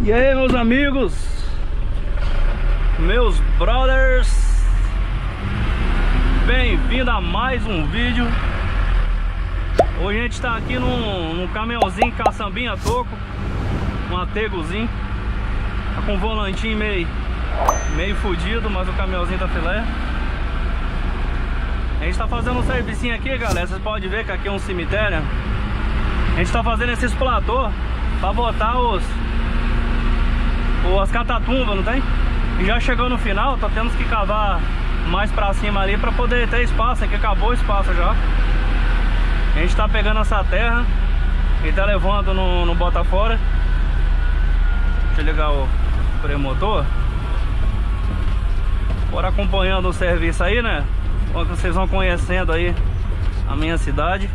E aí, meus amigos, meus brothers, bem-vindo a mais um vídeo. Hoje a gente tá aqui num caminhãozinho caçambinha toco, um ategozinho. Tá com um volantinho meio fudido, mas o caminhãozinho tá filé. A gente tá fazendo um servicinho aqui, galera. Vocês podem ver que aqui é um cemitério. A gente tá fazendo esses platô pra botar as catatumbas, não tem? E já chegou no final, tá tendo que cavar mais pra cima ali pra poder ter espaço, aqui acabou o espaço já. A gente tá pegando essa terra e tá levando no Botafora. Deixa eu ligar o freio-motor. Bora acompanhando o serviço aí, né? Vocês vão conhecendo aí a minha cidade.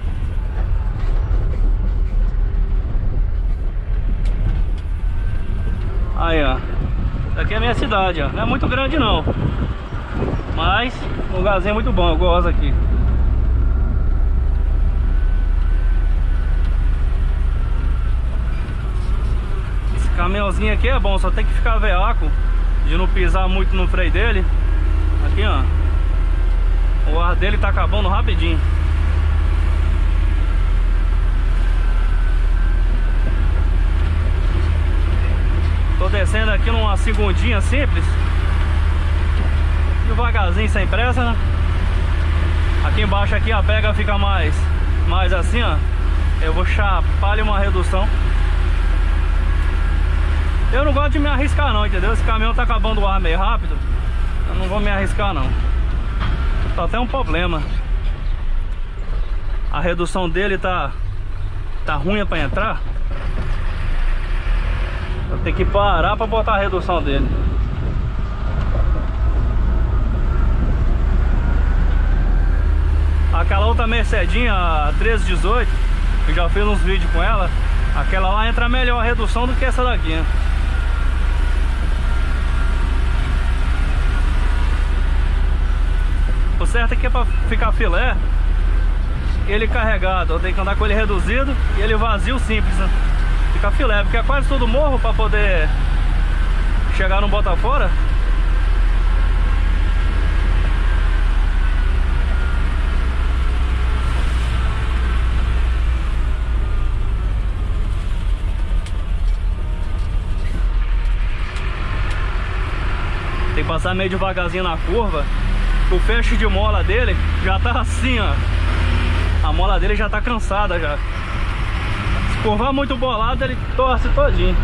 Aí, ó. Essa aqui é a minha cidade, ó. Não é muito grande não, mas um lugarzinho muito bom, eu gosto aqui. Esse caminhãozinho aqui é bom, só tem que ficar veaco de não pisar muito no freio dele. Aqui, ó, o ar dele tá acabando rapidinho. Tô descendo aqui numa segundinha simples, devagarzinho, sem pressa, né? Aqui embaixo aqui a pega fica mais assim, ó. Eu vou chapar-lhe uma redução. Eu não gosto de me arriscar não, entendeu? Esse caminhão tá acabando o ar meio rápido. Eu não vou me arriscar não. Só tem um problema. A redução dele tá ruim pra entrar. Eu tenho que parar pra botar a redução dele. Aquela outra Mercedinha, a 1318, eu já fiz uns vídeos com ela. Aquela lá entra melhor a redução do que essa daqui, né? O certo é que é pra ficar filé, ele carregado, eu tenho que andar com ele reduzido e ele vazio simples, né? Fica filé, porque é quase todo morro pra poder chegar no Botafora. Tem que passar meio devagarzinho na curva. O fecho de mola dele já tá assim, ó. A mola dele já tá cansada já. Se curvar muito bolado, ele torce todinho.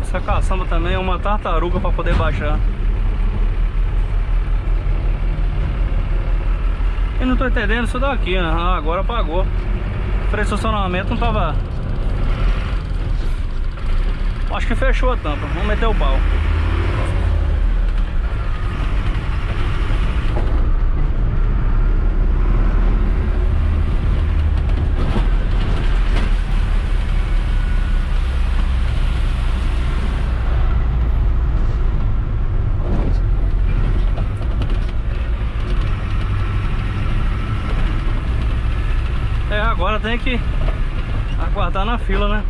Essa caçamba também é uma tartaruga para poder baixar. Eu não tô entendendo isso daqui, né? Ah, agora apagou. O freio de estacionamento não tava. Acho que fechou a tampa. Vamos meter o pau. Agora tem que aguardar na fila, né?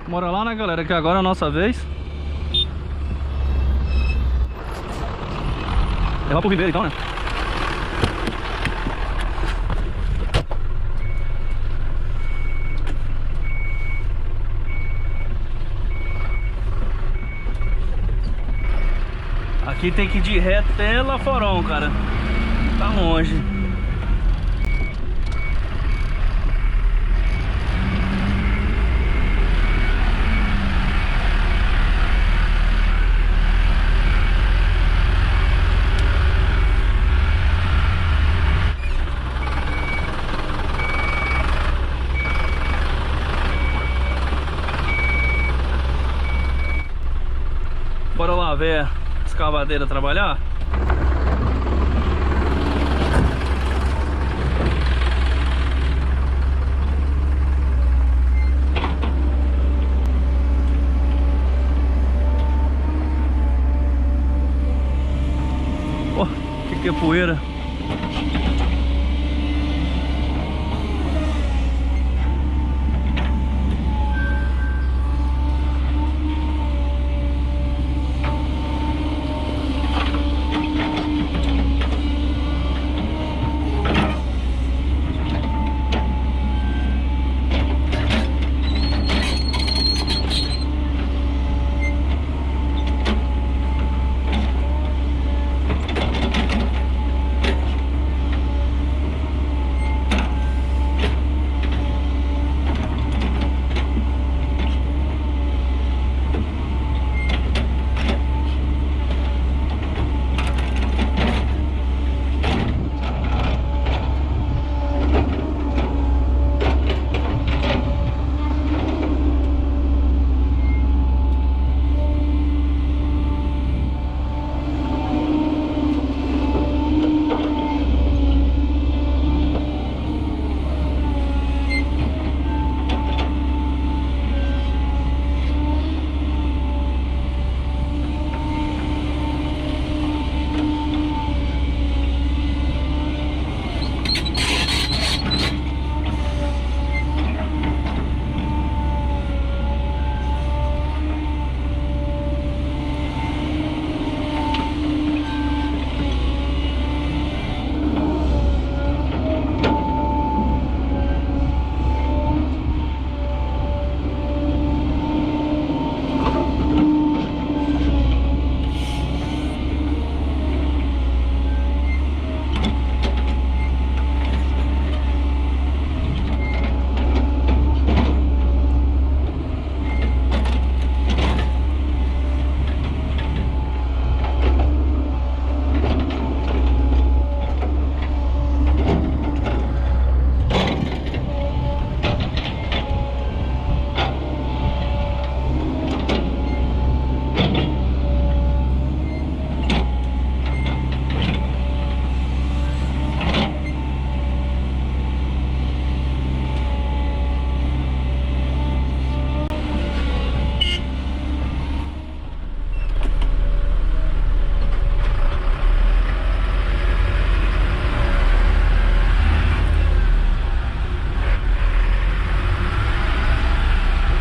Bora lá, né, galera? Que agora é a nossa vez. Levar pro Ribeiro então, né? Aqui tem que ir de reto até Laforão, cara. Tá longe. Bora lá ver a escavadeira trabalhar. Ó, que é poeira.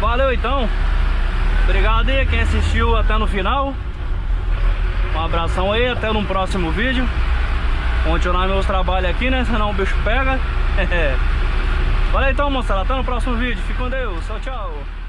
Valeu então. Obrigado aí quem assistiu até no final. Um abração aí, até no próximo vídeo. Continuar meus trabalhos aqui, né? Senão o bicho pega. Valeu então, moçada, até no próximo vídeo. Fique com Deus, tchau, tchau.